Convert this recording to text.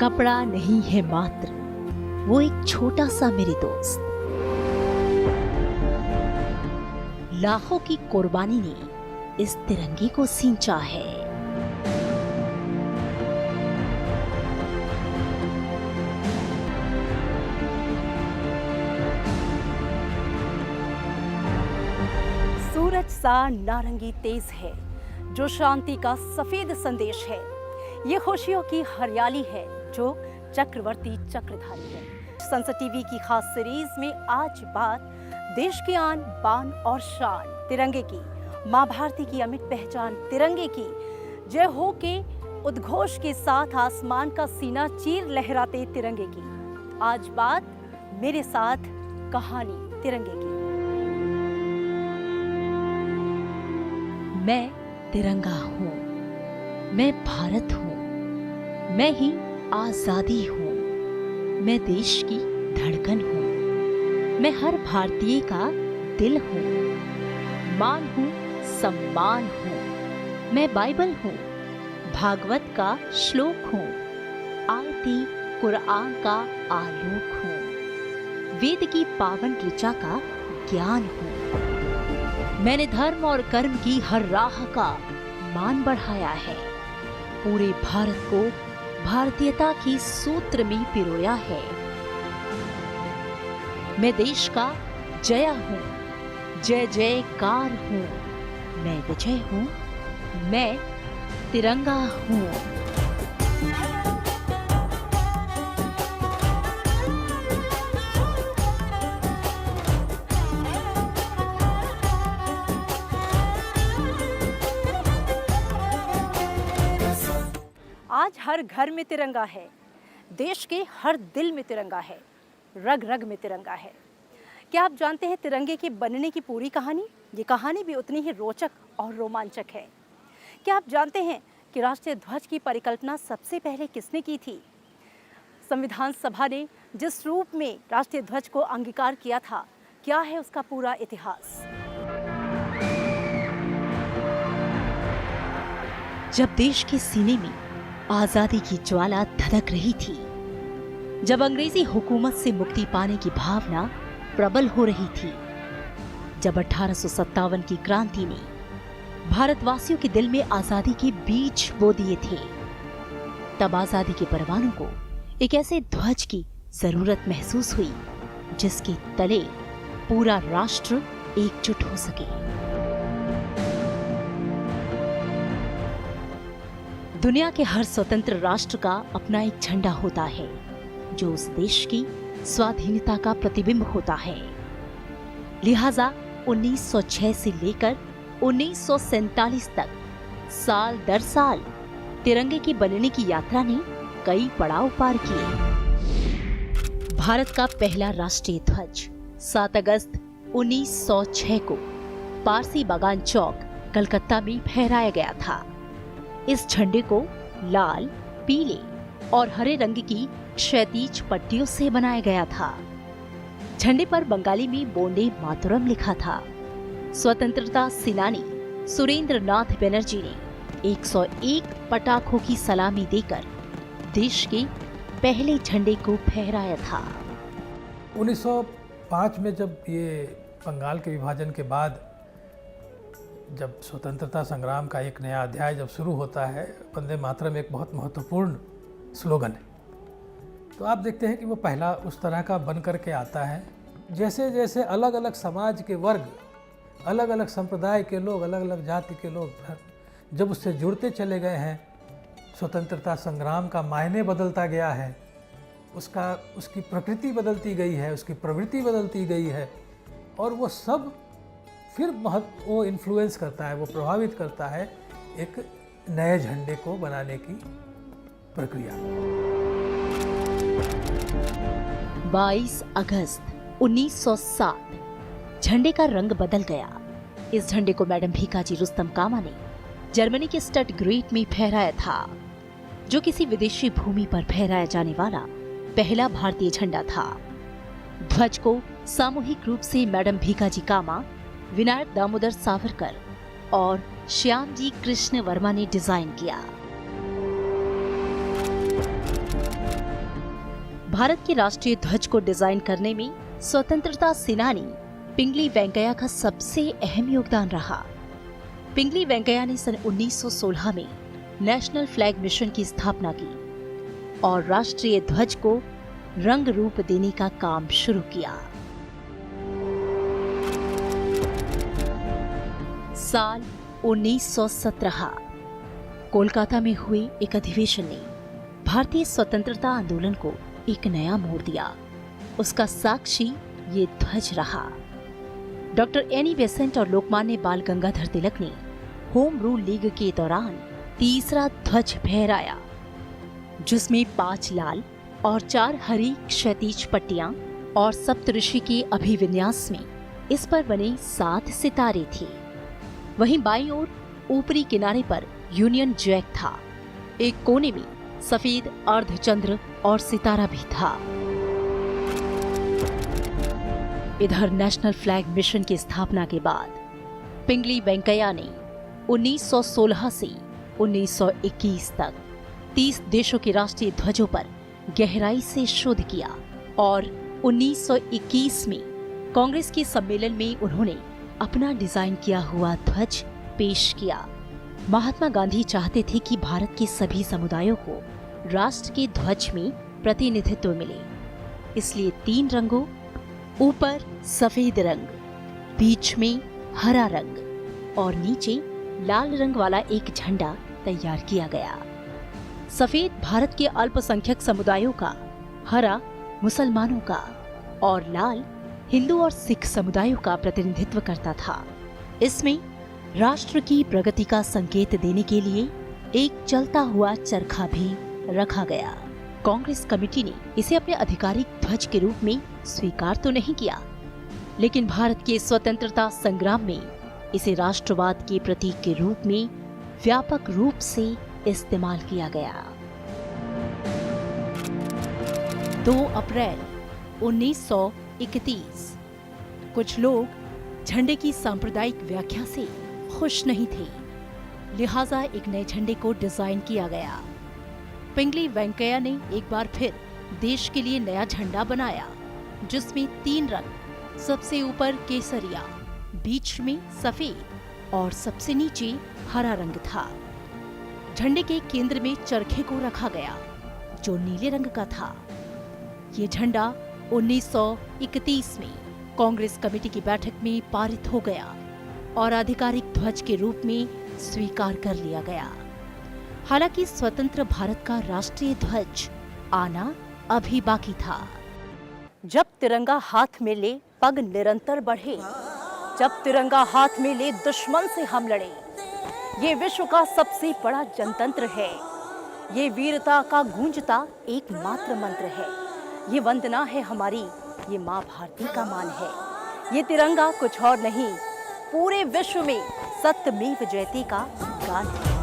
कपड़ा नहीं है मात्र, वो एक छोटा सा मेरे दोस्त। लाखों की कुर्बानी ने इस तिरंगे को सींचा है। सूरज सा नारंगी तेज है जो शांति का सफेद संदेश है। ये खुशियों की हरियाली है जो चक्रवर्ती चक्रधारी है। संसद टीवी की खास सीरीज में आज बात देश की आन बान और शान तिरंगे की, मां भारती की अमिट पहचान तिरंगे की, जय हो के उद्घोष के साथ आसमान का सीना चीर लहराते तिरंगे की। आज बात मेरे साथ कहानी तिरंगे की। मैं तिरंगा हूँ, मैं भारत हूँ, मैं ही आजादी हूँ, मैं देश की धड़कन हूँ, मैं हर भारतीय का दिल हूँ, मान हूँ, सम्मान हूँ, मैं बाइबल हूँ, भागवत का श्लोक हूँ, आयती कुरान का आलोक हूँ, वेद की पावन ऋचा का ज्ञान हूँ। मैंने धर्म और कर्म की हर राह का मान बढ़ाया है, पूरे भारत को भारतीयता की सूत्र में पिरोया है। मैं देश का जया हूँ, जय जयकार हूँ, मैं विजय हूँ, मैं तिरंगा हूँ। आज हर घर में तिरंगा है, देश के हर दिल में तिरंगा है, रग रग में तिरंगा है। क्या आप जानते हैं तिरंगे के बनने की पूरी कहानी? ये कहानी भी उतनी ही रोचक और रोमांचक है। क्या आप जानते हैं कि राष्ट्रीय ध्वज की परिकल्पना सबसे पहले किसने की थी? संविधान सभा ने जिस रूप में राष्ट्रीय ध्वज को अंगीकार किया था, क्या है उसका पूरा इतिहास? जब देश के सीने में आजादी की ज्वाला धधक रही थी, जब अंग्रेजी हुकूमत से मुक्ति पाने की भावना प्रबल हो रही थी, जब 1857 की क्रांति ने भारतवासियों के दिल में आजादी के बीज बो दिए थे, तब आजादी के परवानों को एक ऐसे ध्वज की जरूरत महसूस हुई जिसके तले पूरा राष्ट्र एकजुट हो सके। दुनिया के हर स्वतंत्र राष्ट्र का अपना एक झंडा होता है जो उस देश की स्वाधीनता का प्रतिबिंब होता है। लिहाजा 1906 से लेकर 1947 तक साल दर साल तिरंगे के बनने की यात्रा ने कई पड़ाव पार किए। भारत का पहला राष्ट्रीय ध्वज 7 अगस्त 1906 को पारसी बागान चौक कलकत्ता में फहराया गया था। इस झंडे को लाल, पीले और हरे रंग की क्षैतिज पट्टियों से बनाया गया था। झंडे पर बंगाली में बोंडे मातरम लिखा था। स्वतंत्रता सेनानी सुरेंद्र नाथ बनर्जी ने 101 पटाखों की सलामी देकर देश के पहले झंडे को फहराया था। 1905 में जब ये बंगाल के विभाजन के बाद जब स्वतंत्रता संग्राम का एक नया अध्याय जब शुरू होता है, वंदे मातरम एक बहुत महत्वपूर्ण स्लोगन है। तो आप देखते हैं कि वो पहला उस तरह का बन करके आता है। जैसे जैसे अलग अलग समाज के वर्ग, अलग अलग संप्रदाय के लोग, अलग अलग जाति के लोग जब उससे जुड़ते चले गए हैं, स्वतंत्रता संग्राम का मायने बदलता गया है, उसकी प्रकृति बदलती गई है, उसकी प्रवृत्ति बदलती गई है, और वो सब फिर वो इन्फ्लुएंस करता है, वो प्रभावित करता है एक नए झंडे को बनाने की प्रक्रिया। 22 अगस्त 1907 झंडे का रंग बदल गया। इस झंडे को मैडम भीकाजी रुस्तम कामा ने जर्मनी के स्टटग्रेट में फहराया था, जो किसी विदेशी भूमि पर फहराया जाने वाला पहला भारतीय झंडा था। ध्वज को सामूहिक रूप से मैडम भीकाजी कामा, विनायक दामोदर सावरकर और श्यामजी कृष्ण वर्मा ने डिजाइन किया। भारत के राष्ट्रीय ध्वज को डिजाइन करने में स्वतंत्रता सेनानी पिंगली वेंकैया का सबसे अहम योगदान रहा। पिंगली वेंकैया ने सन 1916 में नेशनल फ्लैग मिशन की स्थापना की और राष्ट्रीय ध्वज को रंग रूप देने का काम शुरू किया। साल 1917 कोलकाता में हुए एक अधिवेशन ने भारतीय स्वतंत्रता आंदोलन को एक नया मोड़ दिया। उसका साक्षी ये ध्वज रहा। डॉक्टर एनी बेसेंट और लोकमान्य बाल गंगाधर तिलक ने होम रूल लीग के दौरान तीसरा ध्वज फहराया, जिसमें 5 लाल और 4 हरी क्षैतिज पट्टियां और सप्तऋषि के अभिविन्यास में इस पर बने 7 सितारे थे। वहीं बाईं ओर ऊपरी किनारे पर यूनियन जैक था। एक कोने में सफेद अर्धचंद्र और सितारा भी था। इधर नेशनल फ्लैग मिशन की स्थापना के बाद पिंगली वेंकैया ने 1916 से 1921 तक 30 देशों के राष्ट्रीय ध्वजों पर गहराई से शोध किया और 1921 में कांग्रेस के सम्मेलन में उन्होंने अपना डिजाइन किया हुआ ध्वज पेश किया। महात्मा गांधी चाहते थे कि भारत के सभी समुदायों को राष्ट्र के ध्वज में प्रतिनिधित्व मिले, इसलिए 3 रंगों, ऊपर सफेद रंग, बीच में हरा रंग और नीचे लाल रंग वाला एक झंडा तैयार किया गया। सफेद भारत के अल्पसंख्यक समुदायों का, हरा मुसलमानों का और लाल हिंदू और सिख समुदायों का प्रतिनिधित्व करता था। इसमें राष्ट्र की प्रगति का संकेत देने के लिए एक चलता हुआ चरखा भी रखा गया। कांग्रेस कमेटी ने इसे अपने आधिकारिक ध्वज के रूप में स्वीकार तो नहीं किया, लेकिन भारत के स्वतंत्रता संग्राम में इसे राष्ट्रवाद के प्रतीक के रूप में व्यापक रूप से इस्तेमाल किया गया। 2 अप्रैल 1931 कुछ लोग झंडे की सांप्रदायिक व्याख्या से खुश नहीं थे, लिहाजा एक नए झंडे को डिजाइन किया गया। पिंगली वेंकैया ने एक बार फिर देश के लिए नया झंडा बनाया, जिसमें 3 रंग, सबसे ऊपर केसरिया, बीच में सफेद और सबसे नीचे हरा रंग था। झंडे के केंद्र में चरखे को रखा गया, जो नीले रंग का था। ये झंडा 1931 में कांग्रेस कमेटी की बैठक में पारित हो गया और आधिकारिक ध्वज के रूप में स्वीकार कर लिया गया। हालांकि स्वतंत्र भारत का राष्ट्रीय ध्वज आना अभी बाकी था। जब तिरंगा हाथ में ले पग निरंतर बढ़े, जब तिरंगा हाथ में ले दुश्मन से हम लड़े। ये विश्व का सबसे बड़ा जनतंत्र है। ये वीरता का गूंजता एकमात्र मंत्र है। ये वंदना है हमारी, ये माँ भारती का मान है। ये तिरंगा कुछ और नहीं, पूरे विश्व में सत्यमेव जयते का गान है।